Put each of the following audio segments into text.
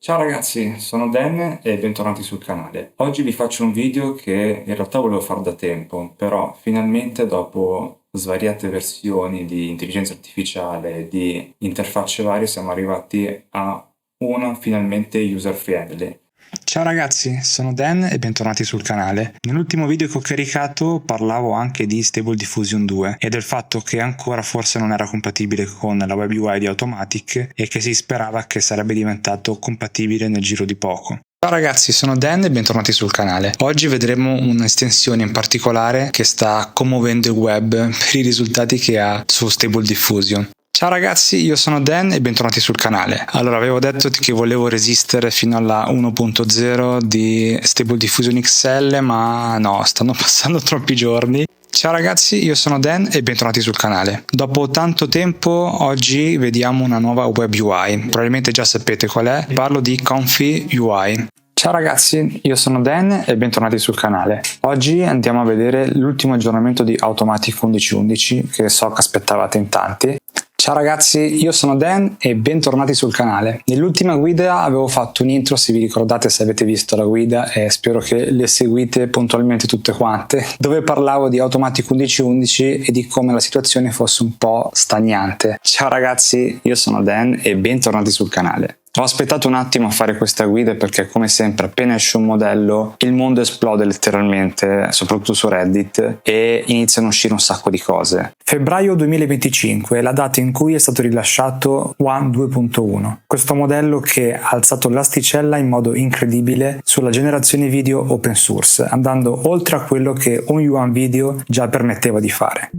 Ciao ragazzi, sono Dan e bentornati sul canale. Oggi vi faccio un video che in realtà volevo fare da tempo, però finalmente dopo svariate versioni di intelligenza artificiale e di interfacce varie siamo arrivati a una finalmente user friendly. Ciao ragazzi, sono Dan e bentornati sul canale. Nell'ultimo video che ho caricato parlavo anche di Stable Diffusion 2 e del fatto che ancora forse non era compatibile con la web UI di Automatic e che si sperava che sarebbe diventato compatibile nel giro di poco. Ciao ragazzi, sono Dan e bentornati sul canale. Oggi vedremo un'estensione in particolare che sta commuovendo il web per i risultati che ha su Stable Diffusion. Ciao ragazzi, io sono Dan e bentornati sul canale. Allora, avevo detto che volevo resistere fino alla 1.0 di Stable Diffusion XL, ma no, stanno passando troppi giorni. Ciao ragazzi, io sono Dan e bentornati sul canale. Dopo tanto tempo, oggi vediamo una nuova web UI. Probabilmente già sapete qual è. Parlo di Comfy UI. Ciao ragazzi, io sono Dan e bentornati sul canale. Oggi andiamo a vedere l'ultimo aggiornamento di Automatic 11.11 che so che aspettavate in tanti. Ciao ragazzi, io sono Dan e bentornati sul canale. Nell'ultima guida avevo fatto un intro, se vi ricordate, se avete visto la guida, e spero che le seguite puntualmente tutte quante, dove parlavo di Automatic 11.11 e di come la situazione fosse un po' stagnante. Ciao ragazzi, io sono Dan e bentornati sul canale. Ho aspettato un attimo a fare questa guida perché, come sempre, appena esce un modello il mondo esplode letteralmente, soprattutto su Reddit, e iniziano a uscire un sacco di cose. Febbraio 2025 è la data in cui è stato rilasciato One 2.1, questo modello che ha alzato l'asticella in modo incredibile sulla generazione video open source, andando oltre a quello che One Video già permetteva di fare.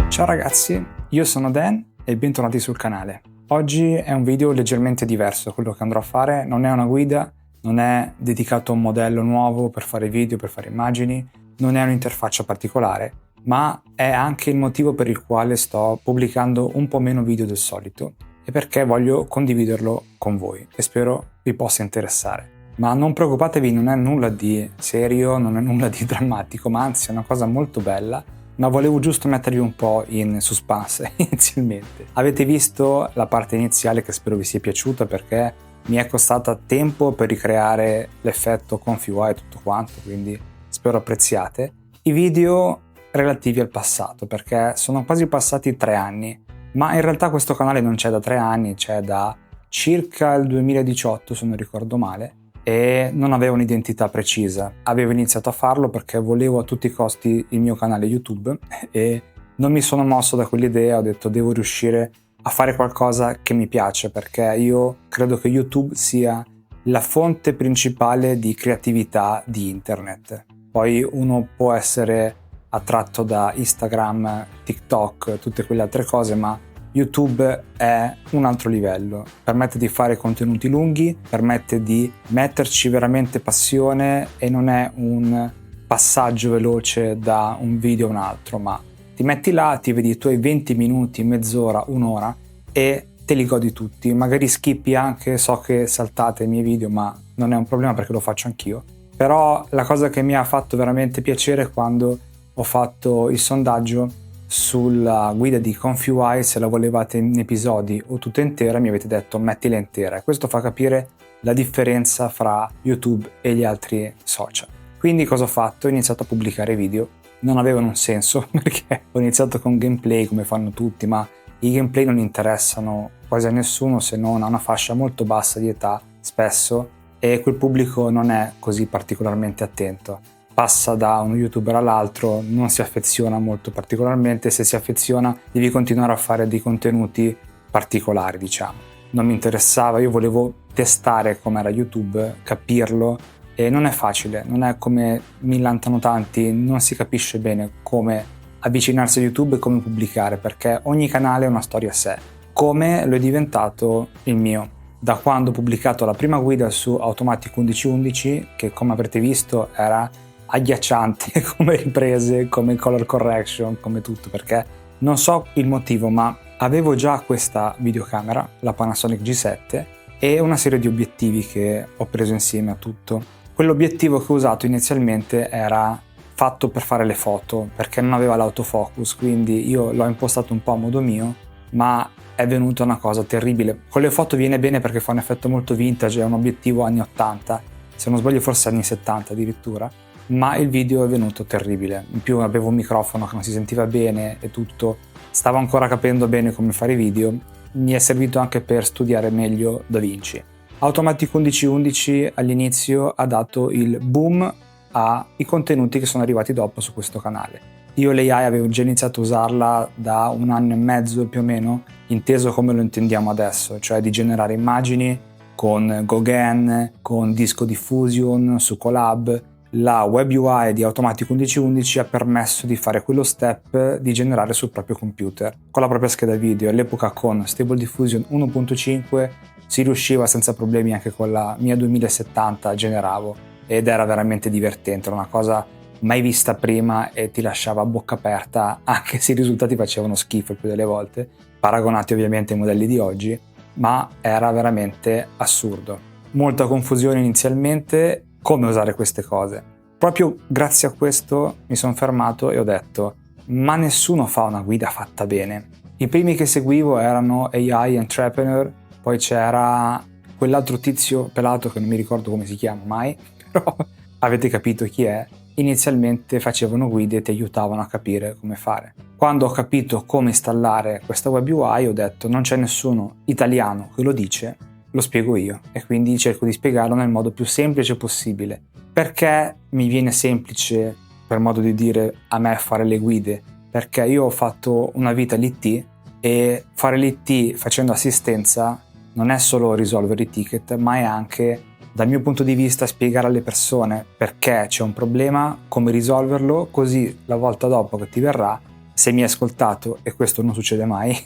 Ciao ragazzi, io sono Dan e bentornati sul canale. Oggi è un video leggermente diverso, quello che andrò a fare non è una guida, non è dedicato a un modello nuovo per fare video, per fare immagini, non è un'interfaccia particolare, ma è anche il motivo per il quale sto pubblicando un po' meno video del solito e perché voglio condividerlo con voi e spero vi possa interessare. Ma non preoccupatevi, non è nulla di serio, non è nulla di drammatico, ma anzi è una cosa molto bella, ma volevo giusto mettervi un po' in suspense inizialmente. Avete visto la parte iniziale che spero vi sia piaciuta perché mi è costata tempo per ricreare l'effetto Comfy UI e tutto quanto, quindi spero apprezziate. I video relativi al passato perché sono quasi passati 3 anni, ma in realtà questo canale non c'è da 3 anni, c'è da circa il 2018 se non ricordo male, e non avevo un'identità precisa. Avevo iniziato a farlo perché volevo a tutti i costi il mio canale YouTube e non mi sono mosso da quell'idea, ho detto devo riuscire a fare qualcosa che mi piace perché io credo che YouTube sia la fonte principale di creatività di internet. Poi uno può essere attratto da Instagram, TikTok, tutte quelle altre cose, ma YouTube è un altro livello, permette di fare contenuti lunghi, permette di metterci veramente passione e non è un passaggio veloce da un video a un altro, ma ti metti là, ti vedi i tuoi 20 minuti, mezz'ora, un'ora e te li godi tutti. Magari skippi anche, so che saltate i miei video, ma non è un problema perché lo faccio anch'io. Però la cosa che mi ha fatto veramente piacere è quando ho fatto il sondaggio sulla guida di Comfy UI, se la volevate in episodi o tutta intera, mi avete detto mettila intera e questo fa capire la differenza fra YouTube e gli altri social. Quindi cosa ho fatto? Ho iniziato a pubblicare video, non avevano un senso perché ho iniziato con gameplay come fanno tutti, ma i gameplay non interessano quasi a nessuno se non a una fascia molto bassa di età spesso, e quel pubblico non è così particolarmente attento. Passa da uno youtuber all'altro, non si affeziona molto particolarmente, se si affeziona devi continuare a fare dei contenuti particolari, diciamo. Non mi interessava, io volevo testare com'era YouTube, capirlo, e non è facile, non è come millantano tanti, non si capisce bene come avvicinarsi a YouTube e come pubblicare, perché ogni canale ha una storia a sé, come lo è diventato il mio. Da quando ho pubblicato la prima guida su Automatic 11.11, che come avrete visto era agghiacciante come riprese, come color correction, come tutto, perché non so il motivo, ma avevo già questa videocamera, la Panasonic G7, e una serie di obiettivi che ho preso insieme a tutto. Quell'obiettivo che ho usato inizialmente era fatto per fare le foto, perché non aveva l'autofocus, quindi io l'ho impostato un po' a modo mio, ma è venuta una cosa terribile. Con le foto viene bene perché fa un effetto molto vintage, è un obiettivo anni 80, se non sbaglio forse anni 70 addirittura, ma il video è venuto terribile. In più avevo un microfono che non si sentiva bene e tutto, stavo ancora capendo bene come fare video. Mi è servito anche per studiare meglio DaVinci. Automatic 1111 all'inizio ha dato il boom ai contenuti che sono arrivati dopo su questo canale. Io l'AI avevo già iniziato a usarla da 1 anno e mezzo più o meno, inteso come lo intendiamo adesso, cioè di generare immagini con Gauguin, con Disco Diffusion, su Colab. La web UI di Automatic 1111 ha permesso di fare quello step di generare sul proprio computer, con la propria scheda video. All'epoca con Stable Diffusion 1.5 si riusciva senza problemi, anche con la mia 2070 generavo, ed era veramente divertente, era una cosa mai vista prima e ti lasciava a bocca aperta, anche se i risultati facevano schifo il più delle volte, paragonati ovviamente ai modelli di oggi, ma era veramente assurdo. Molta confusione inizialmente, come usare queste cose. Proprio grazie a questo mi sono fermato e ho detto: ma nessuno fa una guida fatta bene. I primi che seguivo erano AI Entrepreneur, poi c'era quell'altro tizio pelato che non mi ricordo come si chiama mai, però avete capito chi è. Inizialmente facevano guide e ti aiutavano a capire come fare. Quando ho capito come installare questa web UI ho detto: non c'è nessuno italiano che lo dice, lo spiego io, e quindi cerco di spiegarlo nel modo più semplice possibile. Perché mi viene semplice, per modo di dire, a me fare le guide? Perché io ho fatto una vita l'IT, e fare l'IT facendo assistenza non è solo risolvere i ticket, ma è anche, dal mio punto di vista, spiegare alle persone perché c'è un problema, come risolverlo, così la volta dopo che ti verrà, se mi hai ascoltato, e questo non succede mai,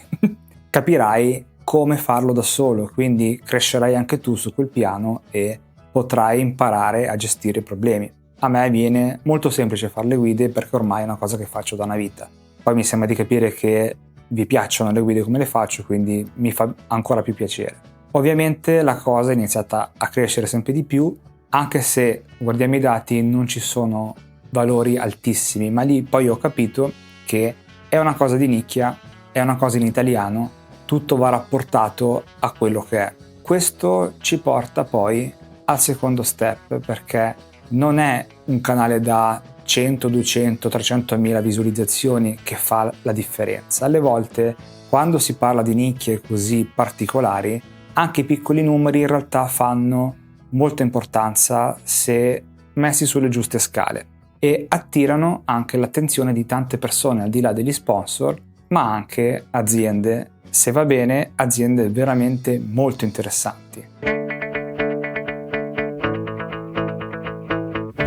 capirai come farlo da solo, quindi crescerai anche tu su quel piano e potrai imparare a gestire i problemi. A me viene molto semplice fare le guide perché ormai è una cosa che faccio da una vita. Poi mi sembra di capire che vi piacciono le guide come le faccio, quindi mi fa ancora più piacere. Ovviamente la cosa è iniziata a crescere sempre di più, anche se guardiamo i dati non ci sono valori altissimi, ma lì poi ho capito che è una cosa di nicchia, è una cosa in italiano, tutto va rapportato a quello che è. Questo ci porta poi al secondo step, perché non è un canale da 100, 200, 300 mila visualizzazioni che fa la differenza. Alle volte, quando si parla di nicchie così particolari, anche i piccoli numeri in realtà fanno molta importanza se messi sulle giuste scale, e attirano anche l'attenzione di tante persone al di là degli sponsor, ma anche aziende, se va bene, aziende veramente molto interessanti.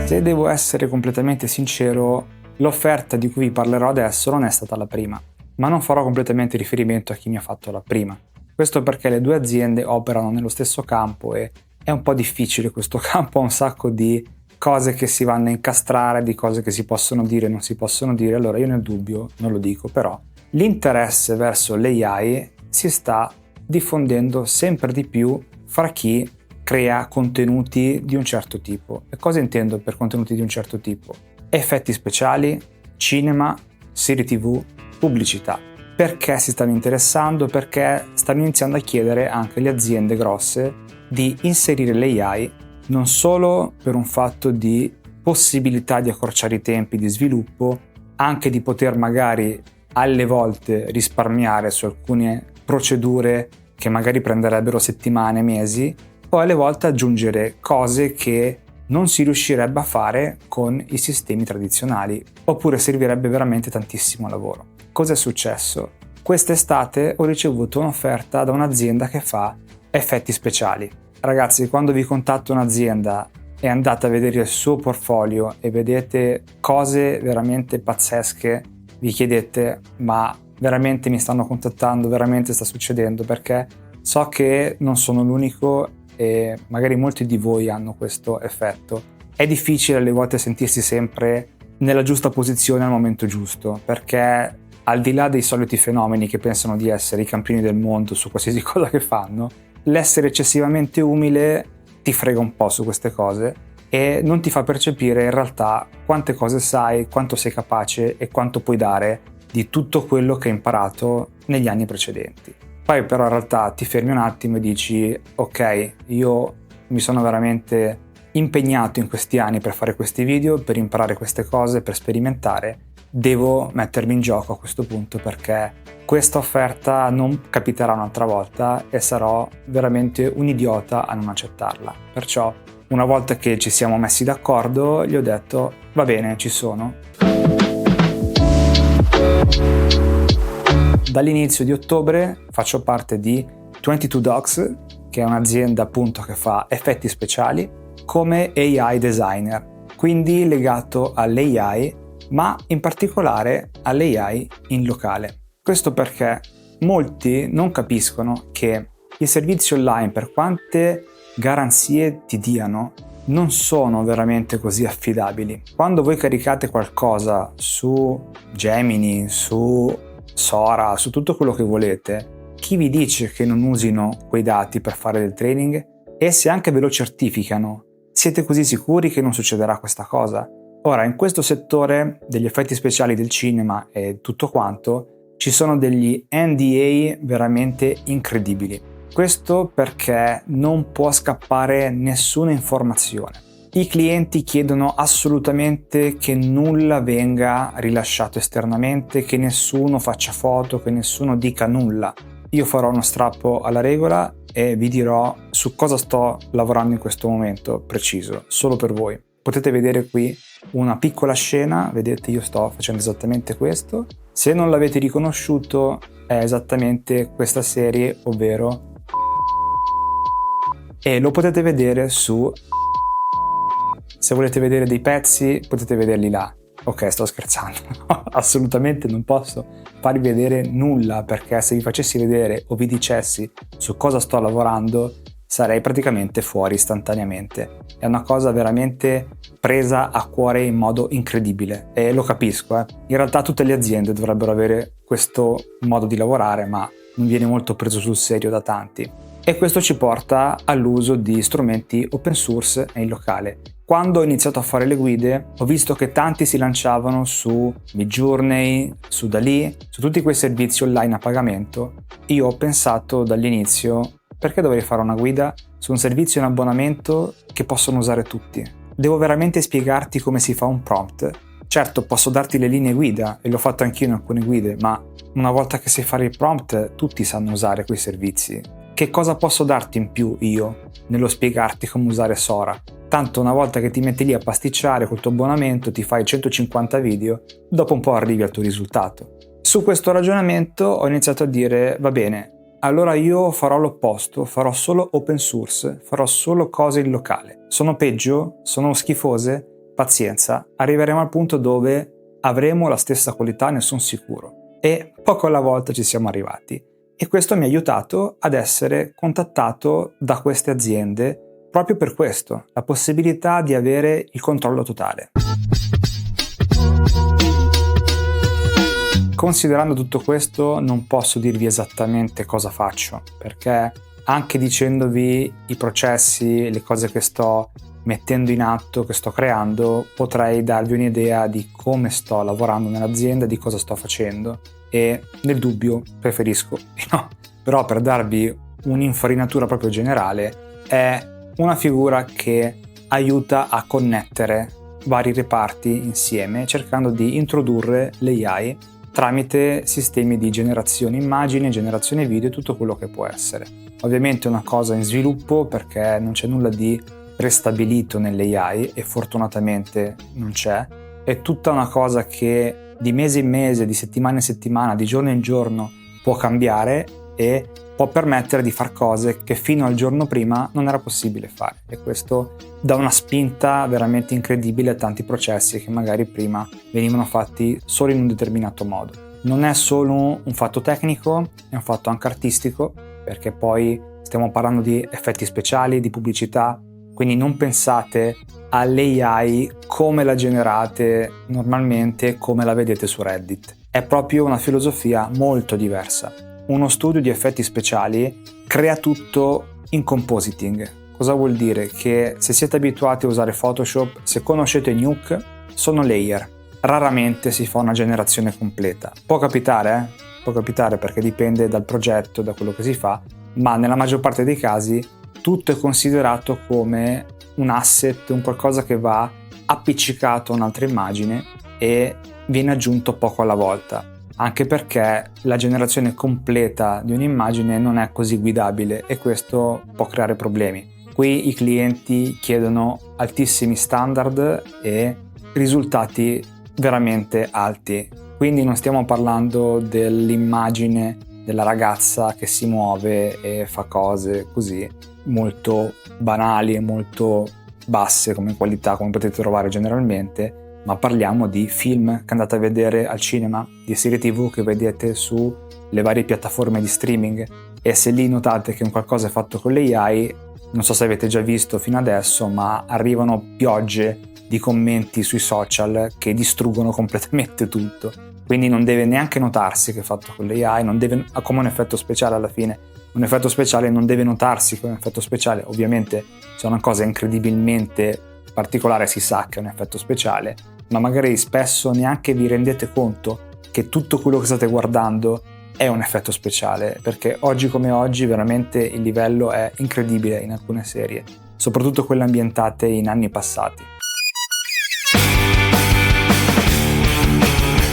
Se devo essere completamente sincero, l'offerta di cui vi parlerò adesso non è stata la prima, ma non farò completamente riferimento a chi mi ha fatto la prima. Questo perché le due aziende operano nello stesso campo e è un po' difficile questo campo, ha un sacco di cose che si vanno a incastrare, di cose che si possono dire e non si possono dire, allora io nel dubbio non lo dico, però l'interesse verso l'AI si sta diffondendo sempre di più fra chi crea contenuti di un certo tipo. E cosa intendo per contenuti di un certo tipo? Effetti speciali, cinema, serie TV, pubblicità. Perché si stanno interessando? Perché stanno iniziando a chiedere anche le aziende grosse di inserire l'AI non solo per un fatto di possibilità di accorciare i tempi di sviluppo, anche di poter magari alle volte risparmiare su alcune procedure che magari prenderebbero settimane, mesi, poi alle volte aggiungere cose che non si riuscirebbe a fare con i sistemi tradizionali, oppure servirebbe veramente tantissimo lavoro. Cosa è successo? Quest'estate ho ricevuto un'offerta da un'azienda che fa effetti speciali. Ragazzi, quando vi contatta un'azienda e andate a vedere il suo portfolio e vedete cose veramente pazzesche, vi chiedete: ma veramente mi stanno contattando, veramente sta succedendo? Perché so che non sono l'unico e magari molti di voi hanno questo effetto. è difficile alle volte sentirsi sempre nella giusta posizione al momento giusto, perché al di là dei soliti fenomeni che pensano di essere i campioni del mondo su qualsiasi cosa che fanno, l'essere eccessivamente umile ti frega un po' su queste cose e non ti fa percepire in realtà quante cose sai, quanto sei capace e quanto puoi dare di tutto quello che hai imparato negli anni precedenti. Poi però in realtà ti fermi un attimo e dici ok, io mi sono veramente impegnato in questi anni per fare questi video, per imparare queste cose, per sperimentare, devo mettermi in gioco a questo punto perché questa offerta non capiterà un'altra volta e sarò veramente un idiota a non accettarla. Perciò una volta che ci siamo messi d'accordo gli ho detto va bene, ci sono. Dall'inizio di ottobre faccio parte di 22 Docs, che è un'azienda appunto che fa effetti speciali come AI designer, quindi legato all'AI, ma in particolare all'AI in locale. Questo perché molti non capiscono che i servizi online, per quante garanzie ti diano, non sono veramente così affidabili. Quando voi caricate qualcosa su Gemini, su Sora, su tutto quello che volete, chi vi dice che non usino quei dati per fare del training? E se anche ve lo certificano, siete così sicuri che non succederà questa cosa? Ora, in questo settore degli effetti speciali del cinema e tutto quanto, ci sono degli NDA veramente incredibili. Questo perché non può scappare nessuna informazione. I clienti chiedono assolutamente che nulla venga rilasciato esternamente, che nessuno faccia foto, che nessuno dica nulla. Io farò uno strappo alla regola e vi dirò su cosa sto lavorando in questo momento preciso, solo per voi. Potete vedere qui una piccola scena, vedete io sto facendo esattamente questo. Se non l'avete riconosciuto è esattamente questa serie, ovvero e lo potete vedere su, se volete vedere dei pezzi potete vederli là. Ok, sto scherzando, assolutamente non posso farvi vedere nulla perché se vi facessi vedere o vi dicessi su cosa sto lavorando sarei praticamente fuori istantaneamente. È una cosa veramente presa a cuore in modo incredibile e lo capisco. In realtà tutte le aziende dovrebbero avere questo modo di lavorare, ma non viene molto preso sul serio da tanti. E questo ci porta all'uso di strumenti open source e in locale. Quando ho iniziato a fare le guide ho visto che tanti si lanciavano su Midjourney, su Dalì, su tutti quei servizi online a pagamento. Io ho pensato dall'inizio perché dovrei fare una guida su un servizio in abbonamento che possono usare tutti? Devo veramente spiegarti come si fa un prompt? Certo, posso darti le linee guida e l'ho fatto anch'io in alcune guide, ma una volta che sai fare il prompt tutti sanno usare quei servizi. Che cosa posso darti in più io nello spiegarti come usare Sora? Tanto una volta che ti metti lì a pasticciare col tuo abbonamento ti fai 150 video, dopo un po' arrivi al tuo risultato. Su questo ragionamento ho iniziato a dire va bene, allora io farò l'opposto, farò solo open source, farò solo cose in locale. Sono peggio? Sono schifose? Pazienza, arriveremo al punto dove avremo la stessa qualità, ne sono sicuro. E poco alla volta ci siamo arrivati. E questo mi ha aiutato ad essere contattato da queste aziende proprio per questo, la possibilità di avere il controllo totale. Considerando tutto questo non posso dirvi esattamente cosa faccio, perché anche dicendovi i processi, le cose che sto mettendo in atto, che sto creando, potrei darvi un'idea di come sto lavorando nell'azienda, di cosa sto facendo e nel dubbio preferisco di no. Però per darvi un'infarinatura proprio generale è una figura che aiuta a connettere vari reparti insieme cercando di introdurre l'AI tramite sistemi di generazione immagini, generazione video e tutto quello che può essere. Ovviamente è una cosa in sviluppo perché non c'è nulla di prestabilito nell'AI e fortunatamente non c'è. È tutta una cosa che di mese in mese, di settimana in settimana, di giorno in giorno può cambiare e può permettere di fare cose che fino al giorno prima non era possibile fare e questo dà una spinta veramente incredibile a tanti processi che magari prima venivano fatti solo in un determinato modo. Non è solo un fatto tecnico, è un fatto anche artistico perché poi stiamo parlando di effetti speciali, di pubblicità, Quindi non pensate all'AI come la generate normalmente, come la vedete su Reddit. È proprio una filosofia molto diversa. Uno studio di effetti speciali crea tutto in compositing. Cosa vuol dire? Che se siete abituati a usare Photoshop, se conoscete Nuke, sono layer. Raramente si fa una generazione completa. Può capitare, Può capitare perché dipende dal progetto, da quello che si fa, ma nella maggior parte dei casi tutto è considerato come un asset, un qualcosa che va appiccicato a un'altra immagine e viene aggiunto poco alla volta, anche perché la generazione completa di un'immagine non è così guidabile e questo può creare problemi. Qui i clienti chiedono altissimi standard e risultati veramente alti, quindi non stiamo parlando dell'immagine della ragazza che si muove e fa cose così molto banali e molto basse come qualità, come potete trovare generalmente, ma parliamo di film che andate a vedere al cinema, di serie TV che vedete sulle varie piattaforme di streaming, e se lì notate che un qualcosa è fatto con l'AI, non so se avete già visto fino adesso, ma arrivano piogge di commenti sui social che distruggono completamente tutto. Quindi non deve neanche notarsi che è fatto con l'AI, non deve, come un effetto speciale alla fine. Un effetto speciale non deve notarsi come un effetto speciale. Ovviamente se una cosa incredibilmente particolare si sa che è un effetto speciale, ma magari spesso neanche vi rendete conto che tutto quello che state guardando è un effetto speciale, perché oggi come oggi veramente il livello è incredibile in alcune serie, soprattutto quelle ambientate in anni passati.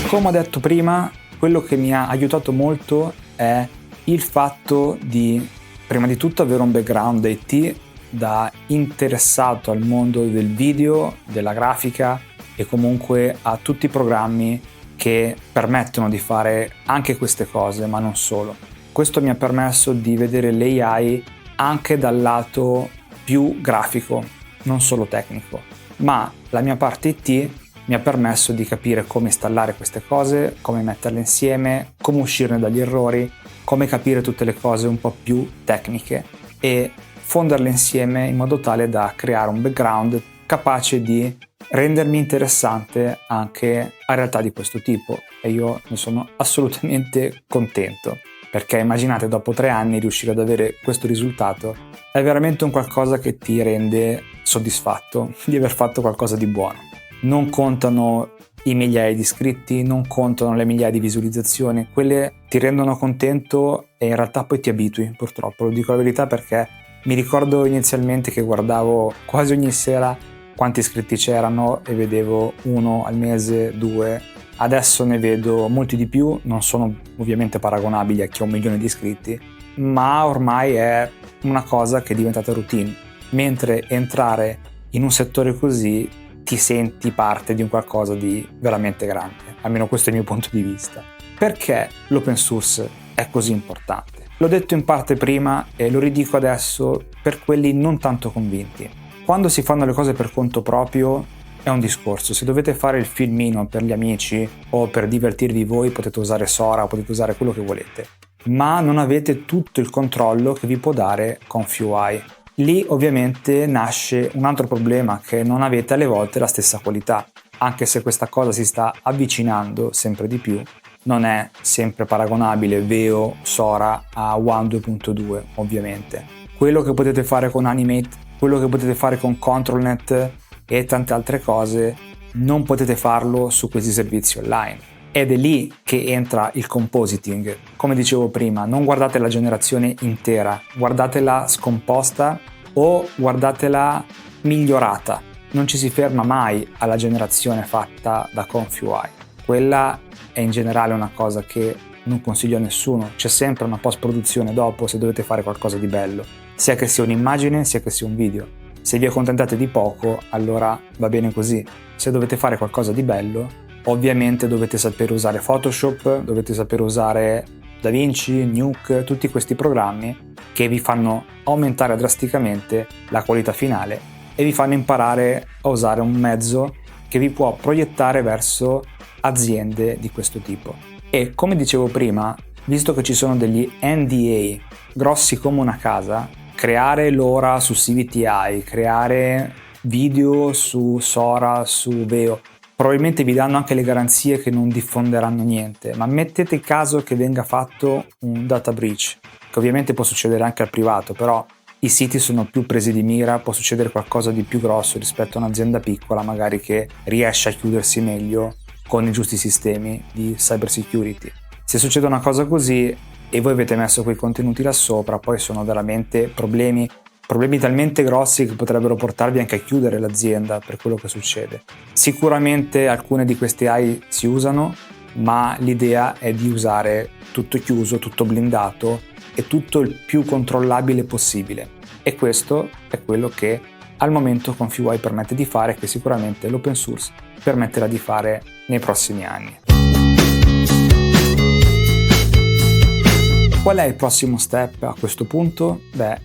Come ho detto prima, quello che mi ha aiutato molto è il fatto di, prima di tutto, avere un background IT da interessato al mondo del video, della grafica e comunque a tutti i programmi che permettono di fare anche queste cose, ma non solo. Questo mi ha permesso di vedere l'AI anche dal lato più grafico, non solo tecnico, ma la mia parte IT mi ha permesso di capire come installare queste cose, come metterle insieme, come uscirne dagli errori, come capire tutte le cose un po' più tecniche e fonderle insieme in modo tale da creare un background capace di rendermi interessante anche a realtà di questo tipo, e io ne sono assolutamente contento, perché immaginate dopo 3 anni riuscire ad avere questo risultato è veramente un qualcosa che ti rende soddisfatto di aver fatto qualcosa di buono. Non contano i migliaia di iscritti, non contano le migliaia di visualizzazioni, quelle ti rendono contento e in realtà poi ti abitui, purtroppo, lo dico la verità, perché mi ricordo inizialmente che guardavo quasi ogni sera quanti iscritti c'erano e vedevo 1 al mese, 2, adesso ne vedo molti di più, non sono ovviamente paragonabili a chi ha 1 milione di iscritti, ma ormai è una cosa che è diventata routine, mentre entrare in un settore così ti senti parte di un qualcosa di veramente grande, almeno questo è il mio punto di vista. Perché l'open source è così importante? L'ho detto in parte prima e lo ridico adesso per quelli non tanto convinti. Quando si fanno le cose per conto proprio è un discorso, se dovete fare il filmino per gli amici o per divertirvi voi potete usare Sora, potete usare quello che volete, ma non avete tutto il controllo che vi può dare ConfUI. Lì ovviamente nasce un altro problema, che non avete alle volte la stessa qualità, anche se questa cosa si sta avvicinando sempre di più, non è sempre paragonabile Veo, Sora a One 2.2 ovviamente. Quello che potete fare con Animate, quello che potete fare con ControlNet e tante altre cose, non potete farlo su questi servizi online. Ed è lì che entra il compositing. Come dicevo prima, non guardate la generazione intera, guardatela scomposta o guardatela migliorata. Non ci si ferma mai alla generazione fatta da ConfUI. Quella è in generale una cosa che non consiglio a nessuno. C'è sempre una post-produzione dopo se dovete fare qualcosa di bello, sia che sia un'immagine, sia che sia un video. Se vi accontentate di poco, allora va bene così. Se dovete fare qualcosa di bello, ovviamente dovete sapere usare Photoshop, dovete sapere usare DaVinci, Nuke, tutti questi programmi che vi fanno aumentare drasticamente la qualità finale e vi fanno imparare a usare un mezzo che vi può proiettare verso aziende di questo tipo. E come dicevo prima, visto che ci sono degli NDA grossi come una casa, creare l'ora su CVTI, creare video su Sora, su Veo, probabilmente vi danno anche le garanzie che non diffonderanno niente, ma mettete caso che venga fatto un data breach, che ovviamente può succedere anche al privato, però i siti sono più presi di mira, può succedere qualcosa di più grosso rispetto a un'azienda piccola magari che riesce a chiudersi meglio con i giusti sistemi di cyber security. Se succede una cosa così e voi avete messo quei contenuti là sopra, poi sono veramente problemi talmente grossi che potrebbero portarvi anche a chiudere l'azienda per quello che succede. Sicuramente alcune di queste AI si usano, ma l'idea è di usare tutto chiuso, tutto blindato e tutto il più controllabile possibile. E questo è quello che al momento Confiwai permette di fare, che sicuramente l'open source permetterà di fare nei prossimi anni. Qual è il prossimo step a questo punto?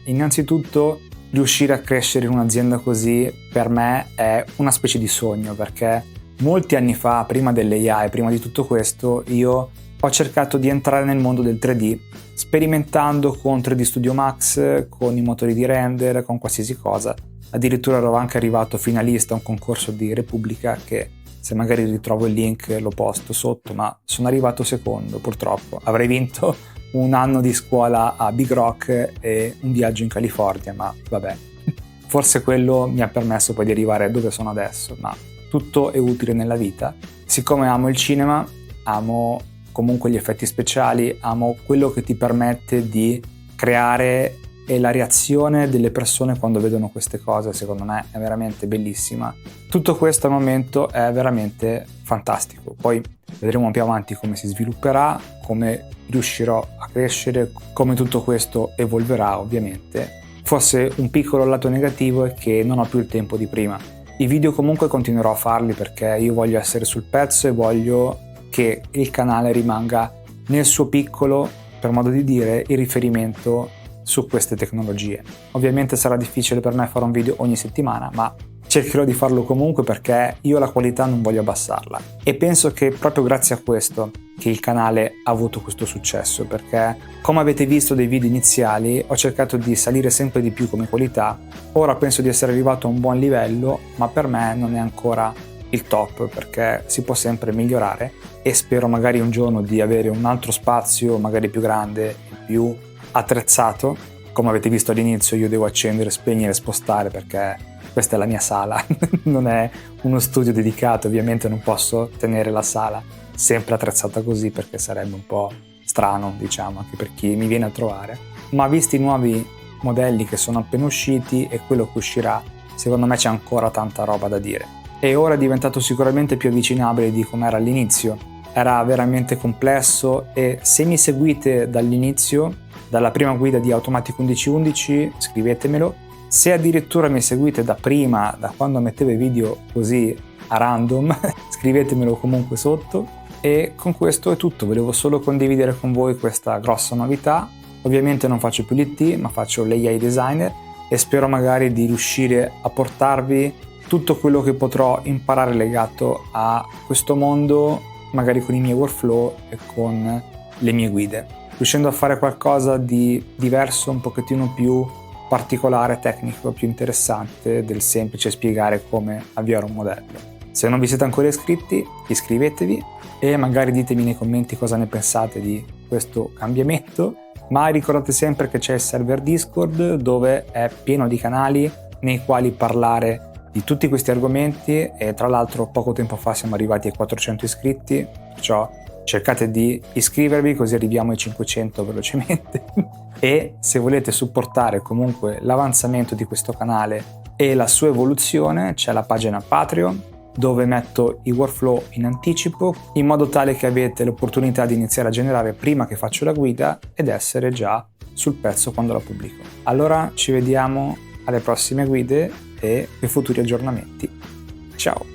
Innanzitutto riuscire a crescere in un'azienda così per me è una specie di sogno, perché molti anni fa, prima dell'AI, prima di tutto questo, io ho cercato di entrare nel mondo del 3D, sperimentando con 3D Studio Max, con i motori di render, con qualsiasi cosa. Addirittura ero anche arrivato finalista a un concorso di Repubblica che, se magari ritrovo il link, lo posto sotto, ma sono arrivato secondo, purtroppo. Avrei vinto un anno di scuola a Big Rock e un viaggio in California, ma vabbè, forse quello mi ha permesso poi di arrivare dove sono adesso, ma tutto è utile nella vita. Siccome amo il cinema, amo comunque gli effetti speciali, amo quello che ti permette di creare e la reazione delle persone quando vedono queste cose, secondo me è veramente bellissima. Tutto questo al momento è veramente fantastico, poi vedremo più avanti come si svilupperà, come riuscirò a crescere, come tutto questo evolverà ovviamente. Forse un piccolo lato negativo è che non ho più il tempo di prima. I video comunque continuerò a farli perché io voglio essere sul pezzo e voglio che il canale rimanga nel suo piccolo, per modo di dire, il riferimento su queste tecnologie. Ovviamente sarà difficile per me fare un video ogni settimana, ma cercherò di farlo comunque perché io la qualità non voglio abbassarla. E penso che proprio grazie a questo che il canale ha avuto questo successo, perché come avete visto dai video iniziali ho cercato di salire sempre di più come qualità. Ora penso di essere arrivato a un buon livello, ma per me non è ancora il top perché si può sempre migliorare e spero magari un giorno di avere un altro spazio magari più grande e più attrezzato. Come avete visto all'inizio io devo accendere, spegnere, spostare perché questa è la mia sala, non è uno studio dedicato, ovviamente non posso tenere la sala sempre attrezzata così perché sarebbe un po' strano, diciamo, anche per chi mi viene a trovare. Ma visti i nuovi modelli che sono appena usciti e quello che uscirà, secondo me c'è ancora tanta roba da dire. E ora è diventato sicuramente più avvicinabile di come era all'inizio. Era veramente complesso e se mi seguite dall'inizio, dalla prima guida di Automatic 1111, scrivetemelo. Se addirittura mi seguite da prima, da quando mettevo i video così a random, scrivetemelo comunque sotto. E con questo è tutto, volevo solo condividere con voi questa grossa novità. Ovviamente non faccio più l'IT, ma faccio l'AI designer e spero magari di riuscire a portarvi tutto quello che potrò imparare legato a questo mondo, magari con i miei workflow e con le mie guide, riuscendo a fare qualcosa di diverso, un pochettino più particolare, tecnico, più interessante del semplice spiegare come avviare un modello. Se non vi siete ancora iscritti, iscrivetevi e magari ditemi nei commenti cosa ne pensate di questo cambiamento, ma ricordate sempre che c'è il server Discord dove è pieno di canali nei quali parlare di tutti questi argomenti e tra l'altro poco tempo fa siamo arrivati ai 400 iscritti, perciò cercate di iscrivervi così arriviamo ai 500 velocemente e se volete supportare comunque l'avanzamento di questo canale e la sua evoluzione c'è la pagina Patreon dove metto i workflow in anticipo in modo tale che avete l'opportunità di iniziare a generare prima che faccio la guida ed essere già sul pezzo quando la pubblico. Allora ci vediamo alle prossime guide e ai futuri aggiornamenti. Ciao!